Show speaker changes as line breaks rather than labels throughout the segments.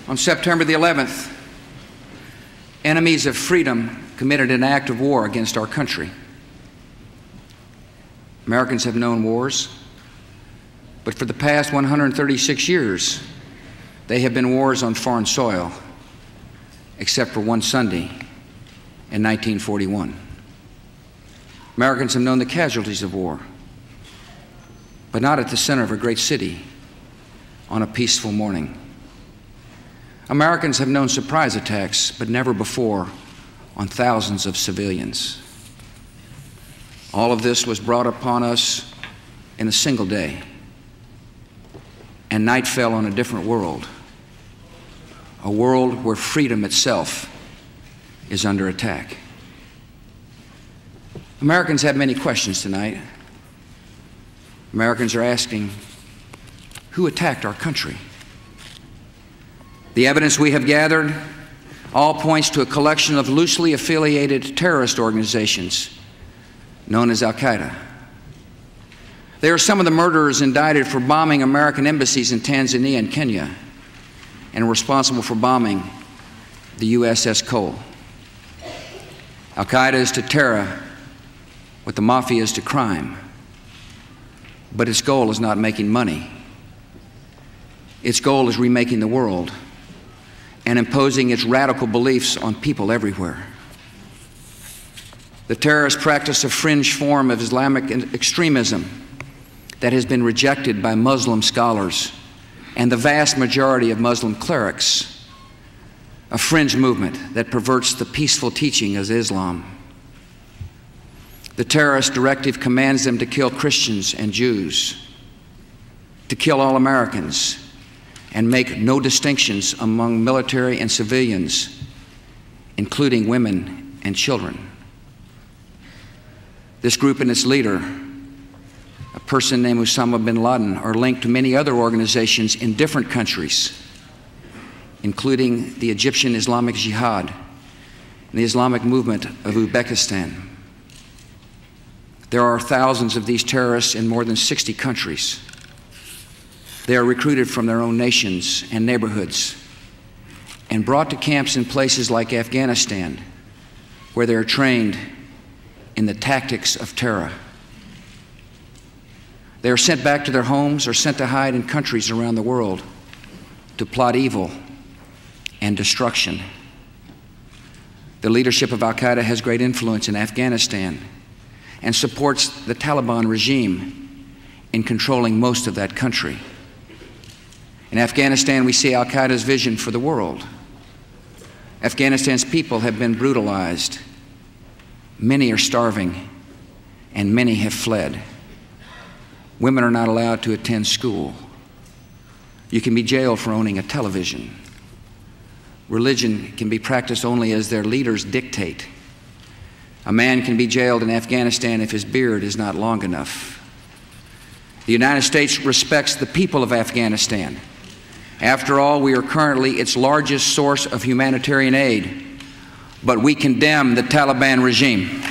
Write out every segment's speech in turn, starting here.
On September the 11th, enemies of freedom committed an act of war against our country. Americans have known wars, but for the past 136 years, they have been wars on foreign soil, except for one Sunday in 1941. Americans have known the casualties of war, but not at the center of a great city on a peaceful morning. Americans have known surprise attacks, but never before on thousands of civilians. All of this was brought upon us in a single day, and night fell on a different world, a world where freedom itself is under attack. Americans have many questions tonight. Americans are asking, who attacked our country? The evidence we have gathered all points to a collection of loosely affiliated terrorist organizations known as Al-Qaeda. They are some of the murderers indicted for bombing American embassies in Tanzania and Kenya and responsible for bombing the USS Cole. Al-Qaeda is to terror what the mafia is to crime, but its goal is not making money. Its goal is remaking the world and imposing its radical beliefs on people everywhere. The terrorists practice a fringe form of Islamic extremism that has been rejected by Muslim scholars and the vast majority of Muslim clerics, a fringe movement that perverts the peaceful teaching of Islam. The terrorist directive commands them to kill Christians and Jews, to kill all Americans, and make no distinctions among military and civilians, including women and children. This group and its leader, a person named Osama bin Laden, are linked to many other organizations in different countries, including the Egyptian Islamic Jihad and the Islamic movement of Uzbekistan. There are thousands of these terrorists in more than 60 countries. They are recruited from their own nations and neighborhoods and brought to camps in places like Afghanistan, where they are trained in the tactics of terror. They are sent back to their homes or sent to hide in countries around the world to plot evil and destruction. The leadership of Al-Qaeda has great influence in Afghanistan and supports the Taliban regime in controlling most of that country. In Afghanistan, we see Al-Qaeda's vision for the world. Afghanistan's people have been brutalized. Many are starving, and many have fled. Women are not allowed to attend school. You can be jailed for owning a television. Religion can be practiced only as their leaders dictate. A man can be jailed in Afghanistan if his beard is not long enough. The United States respects the people of Afghanistan. After all, we are currently its largest source of humanitarian aid, but we condemn the Taliban regime.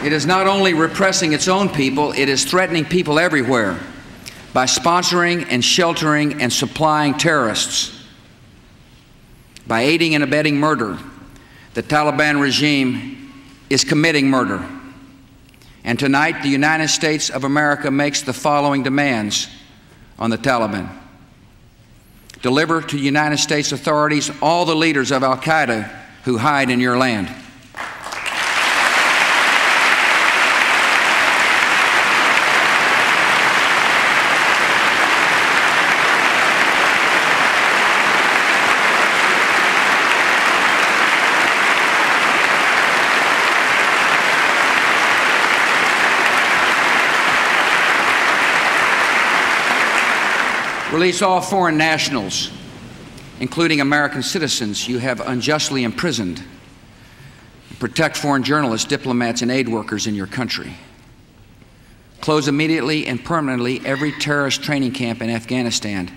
It is not only repressing its own people, it is threatening people everywhere by sponsoring and sheltering and supplying terrorists. By aiding and abetting murder, the Taliban regime is committing murder. And tonight, the United States of America makes the following demands on the Taliban. Deliver to United States authorities all the leaders of Al-Qaeda who hide in your land. Release all foreign nationals including American citizens you have unjustly imprisoned. Protect foreign journalists, diplomats, and aid workers in your country. Close immediately and permanently every terrorist training camp in Afghanistan,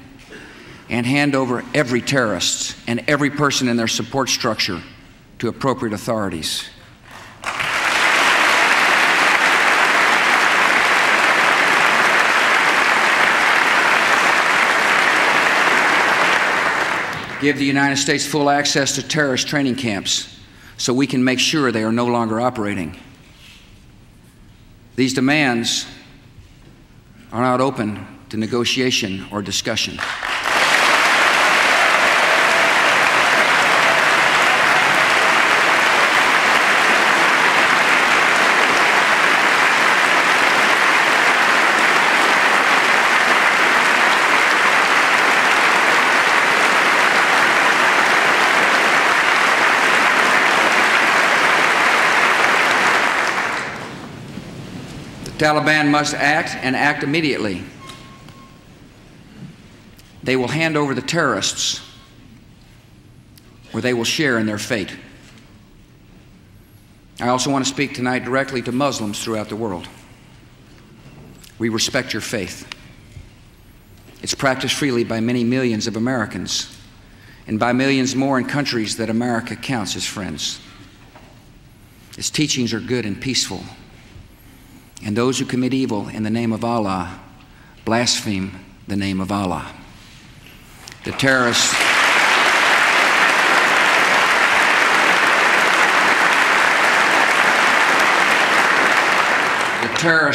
and hand over every terrorist and every person in their support structure to appropriate authorities. Give the United States full access to terrorist training camps so we can make sure they are no longer operating. These demands are not open to negotiation or discussion. The Taliban must act, and act immediately. They will hand over the terrorists, or they will share in their fate. I also want to speak tonight directly to Muslims throughout the world. We respect your faith. It's practiced freely by many millions of Americans, and by millions more in countries that America counts as friends. Its teachings are good and peaceful. And those who commit evil in the name of Allah blaspheme the name of Allah. The terrorists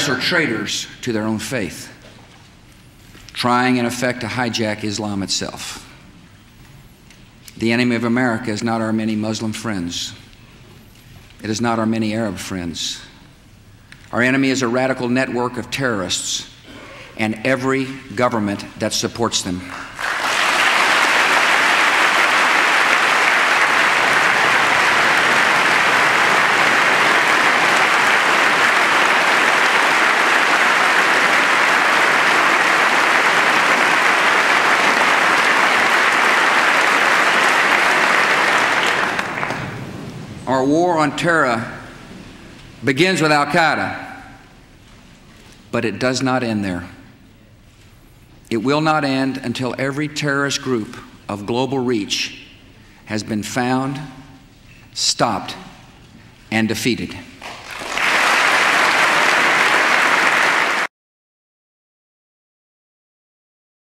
are traitors to their own faith, trying in effect to hijack Islam itself. The enemy of America is not our many Muslim friends. It is not our many Arab friends. Our enemy is a radical network of terrorists and every government that supports them. Our war on terror begins with Al-Qaeda, but it does not end there. It will not end until every terrorist group of global reach has been found, stopped, and defeated.